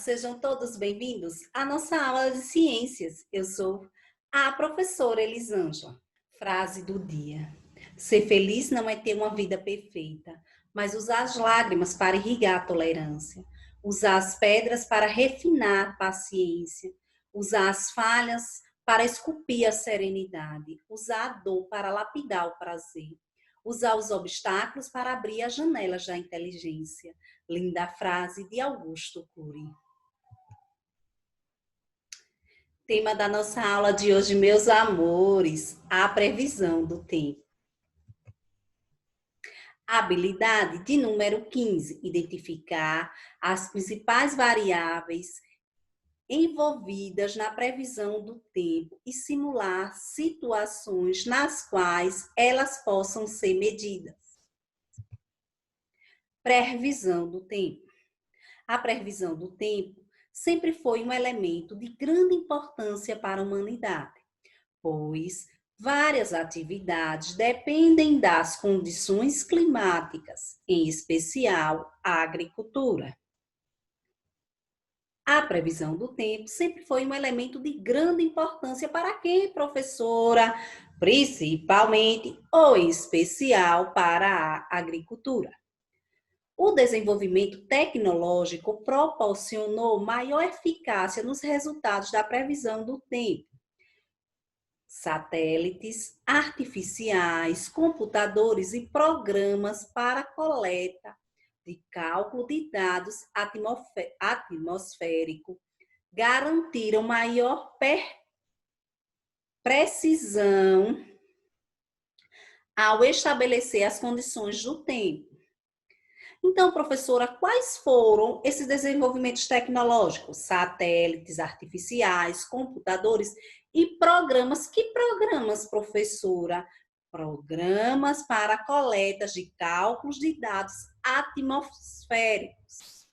sejam todos bem-vindos à nossa aula de ciências. Eu sou a professora Elisângela. Frase do dia: ser feliz não é ter uma vida perfeita, mas usar as lágrimas para irrigar a tolerância, usar as pedras para refinar a paciência, usar as falhas para esculpir a serenidade, usar a dor para lapidar o prazer, usar os obstáculos para abrir as janelas da inteligência. Linda frase de Augusto Cury. Tema da nossa aula de hoje, meus amores, a previsão do tempo. Habilidade de número 15, identificar as principais variáveis envolvidas na previsão do tempo e simular situações nas quais elas possam ser medidas. Previsão do tempo. A previsão do tempo sempre foi um elemento de grande importância para a humanidade, pois várias atividades dependem das condições climáticas, em especial a agricultura. A previsão do tempo sempre foi um elemento de grande importância para quem, professora? Principalmente ou em especial para a agricultura. O desenvolvimento tecnológico proporcionou maior eficácia nos resultados da previsão do tempo. Satélites artificiais, computadores e programas para coleta de cálculo de dados atmosféricos garantiram maior precisão ao estabelecer as condições do tempo. Então, professora, quais foram esses desenvolvimentos tecnológicos? Satélites artificiais, computadores e programas. Que programas, professora? Programas para coletas de cálculos de dados atmosféricos.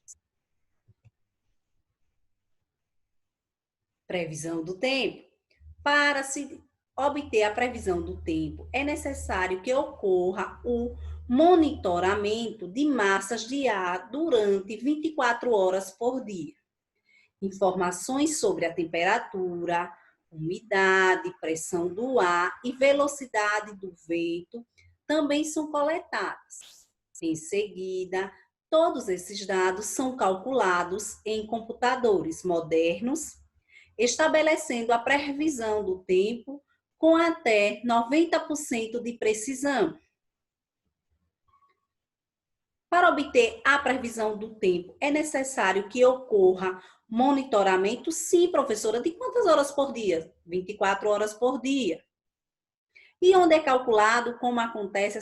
Previsão do tempo. Para se obter a previsão do tempo, é necessário que ocorra o monitoramento de massas de ar durante 24 horas por dia. Informações sobre a temperatura, umidade, pressão do ar e velocidade do vento também são coletadas. Em seguida, todos esses dados são calculados em computadores modernos, estabelecendo a previsão do tempo com até 90% de precisão. Para obter a previsão do tempo, é necessário que ocorra monitoramento, sim, professora, de quantas horas por dia? 24 horas por dia. E onde é calculado, como acontece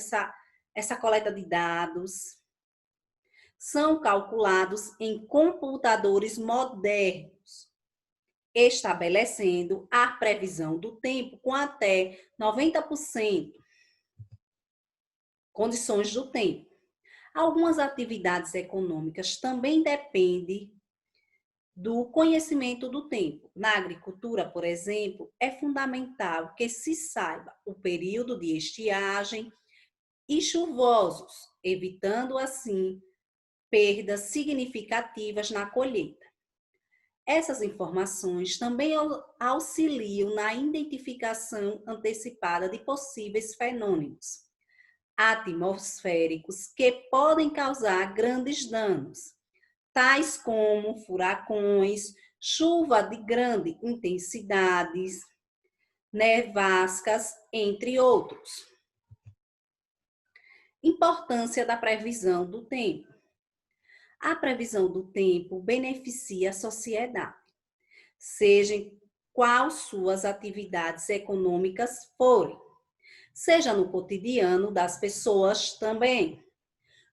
essa coleta de dados? São calculados em computadores modernos, estabelecendo a previsão do tempo com até 90%. Condições do tempo. Algumas atividades econômicas também dependem do conhecimento do tempo. Na agricultura, por exemplo, é fundamental que se saiba o período de estiagem e chuvosos, evitando assim perdas significativas na colheita. Essas informações também auxiliam na identificação antecipada de possíveis fenômenos atmosféricos que podem causar grandes danos, tais como furacões, chuva de grande intensidade, nevascas, entre outros. Importância da previsão do tempo. A previsão do tempo beneficia a sociedade, sejam quais suas atividades econômicas forem, seja no cotidiano das pessoas também.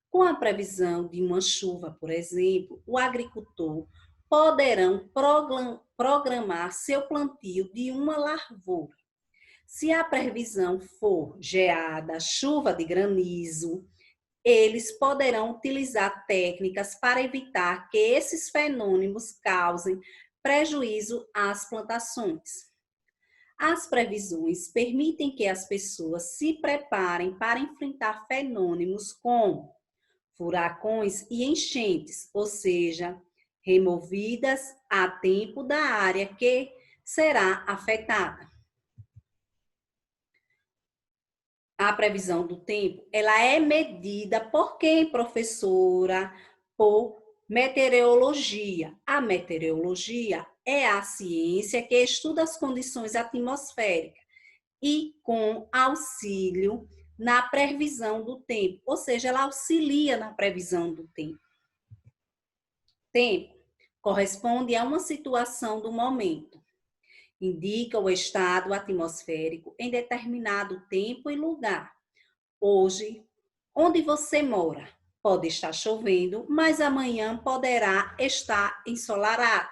Com a previsão de uma chuva, por exemplo, o agricultor poderão programar seu plantio de uma lavoura. Se a previsão for geada, chuva de granizo, eles poderão utilizar técnicas para evitar que esses fenômenos causem prejuízo às plantações. As previsões permitem que as pessoas se preparem para enfrentar fenômenos como furacões e enchentes, ou seja, removidas a tempo da área que será afetada. A previsão do tempo, ela é medida por quem, professora? Por meteorologia. A meteorologia é a ciência que estuda as condições atmosféricas e com auxílio na previsão do tempo, ou seja, ela auxilia na previsão do tempo. Tempo corresponde a uma situação do momento. Indica o estado atmosférico em determinado tempo e lugar. Hoje, onde você mora, pode estar chovendo, mas amanhã poderá estar ensolarado.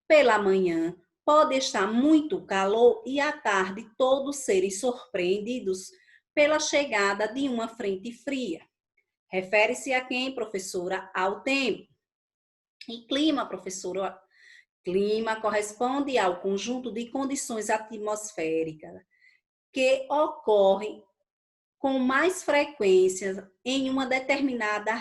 Pela manhã, pode estar muito calor e à tarde todos serem surpreendidos pela chegada de uma frente fria. Refere-se a quem, professora? Ao tempo. E clima, professora? Clima corresponde ao conjunto de condições atmosféricas que ocorrem com mais frequência em uma determinada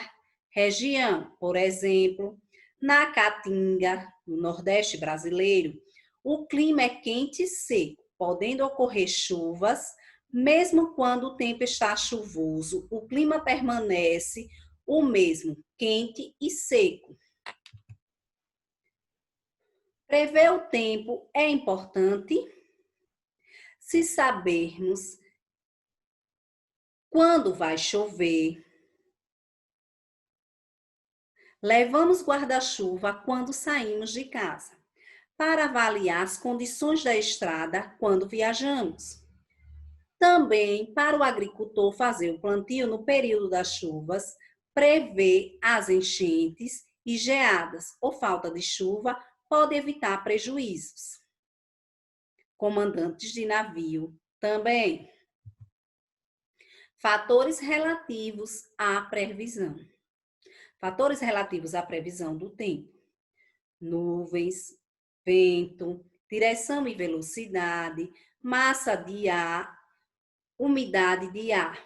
região. Por exemplo, na Caatinga, no Nordeste brasileiro, o clima é quente e seco, podendo ocorrer chuvas, mesmo quando o tempo está chuvoso, o clima permanece o mesmo, quente e seco. Prever o tempo é importante se sabermos quando vai chover. Levamos guarda-chuva quando saímos de casa, para avaliar as condições da estrada quando viajamos. Também para o agricultor fazer o plantio no período das chuvas, prever as enchentes e geadas ou falta de chuva pode evitar prejuízos. Comandantes de navio também. Fatores relativos à previsão. Fatores relativos à previsão do tempo. Nuvens, vento, direção e velocidade, massa de ar, umidade de ar,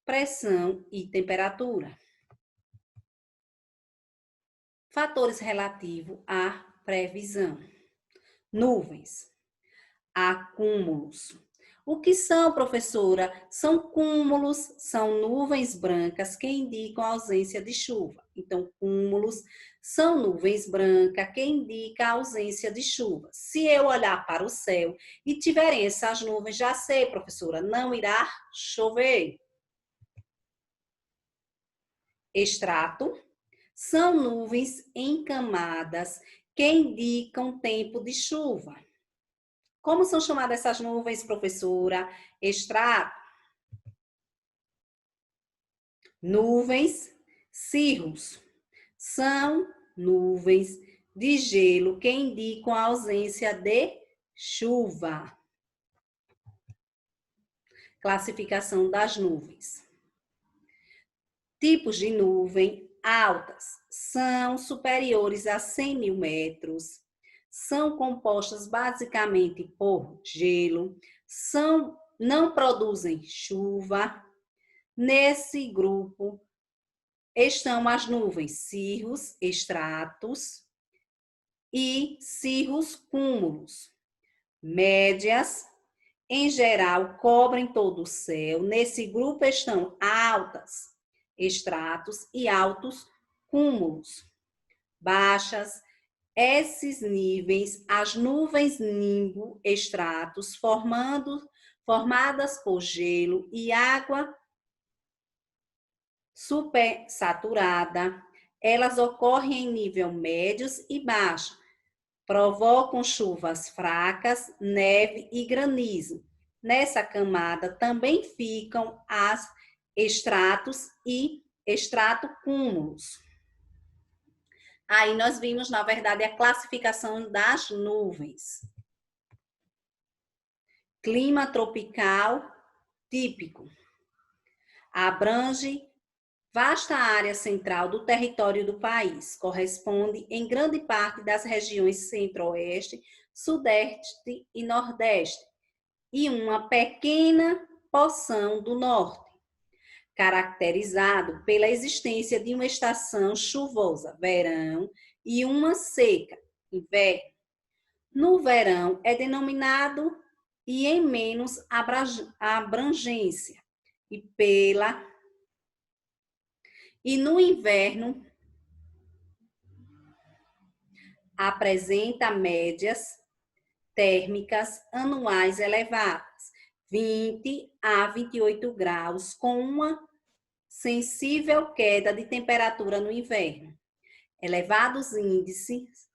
pressão e temperatura. Fatores relativos à previsão. Nuvens, acúmulos. O que são, professora? São cúmulos, são nuvens brancas que indicam a ausência de chuva. Então, cúmulos são nuvens brancas que indicam a ausência de chuva. Se eu olhar para o céu e tiverem essas nuvens, já sei, professora, não irá chover. Extrato são nuvens em camadas que indicam tempo de chuva. Como são chamadas essas nuvens, professora? Extrato. Nuvens cirros. São nuvens de gelo que indicam a ausência de chuva. Classificação das nuvens. Tipos de nuvem altas. São superiores a 100 mil metros. São compostas basicamente por gelo, não produzem chuva. Nesse grupo estão as nuvens cirros, estratos e cirros cúmulos. Médias, em geral, cobrem todo o céu. Nesse grupo estão altas, estratos e altos cúmulos. Baixas, esses níveis, as nuvens nimbo, estratos, formadas por gelo e água supersaturada, elas ocorrem em nível médios e baixo, provocam chuvas fracas, neve e granizo. Nessa camada também ficam as estratos e estratocúmulos. Aí nós vimos, na verdade, a classificação das nuvens. Clima tropical típico. Abrange vasta área central do território do país. Corresponde em grande parte das regiões centro-oeste, sudeste e nordeste. E uma pequena porção do norte. Caracterizado pela existência de uma estação chuvosa, verão, e uma seca, inverno. No verão é denominado e em menos abrangência. E no inverno apresenta médias térmicas anuais elevadas, 20 a 28 graus, com uma sensível queda de temperatura no inverno. Elevados índices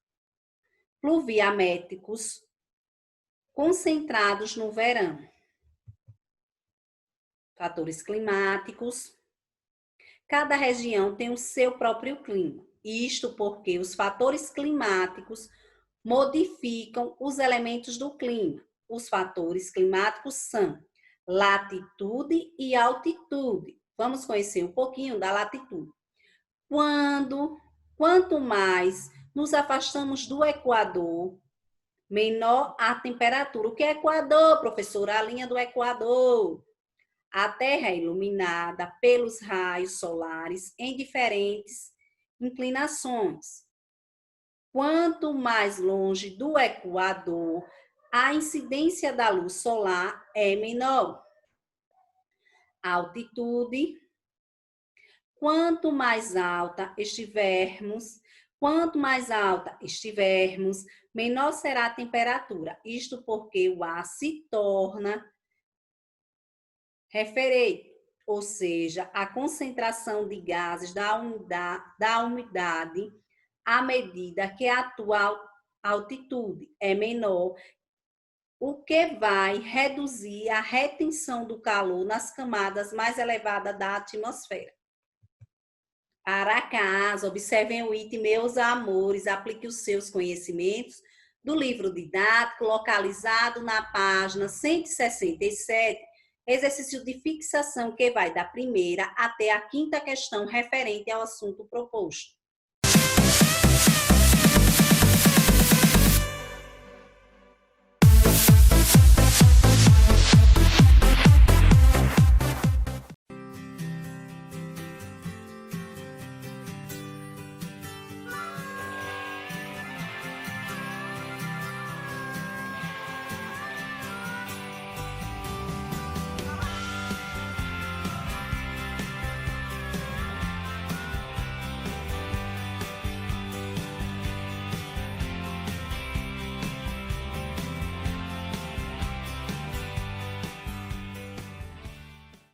pluviométricos concentrados no verão. Fatores climáticos. Cada região tem o seu próprio clima. Isto porque os fatores climáticos modificam os elementos do clima. Os fatores climáticos são latitude e altitude. Vamos conhecer um pouquinho da latitude. Quanto mais nos afastamos do Equador, menor a temperatura. O que é Equador, professora? A linha do Equador. A Terra é iluminada pelos raios solares em diferentes inclinações. Quanto mais longe do Equador, a incidência da luz solar é menor. A altitude. Quanto mais alta estivermos, menor será a temperatura. Isto porque o ar se torna referente, ou seja, a concentração de gases da umidade à medida que a atual altitude é menor, o que vai reduzir a retenção do calor nas camadas mais elevadas da atmosfera. Para casa, observem o item, meus amores, aplique os seus conhecimentos do livro didático, localizado na página 167, exercício de fixação que vai da primeira até a quinta questão referente ao assunto proposto.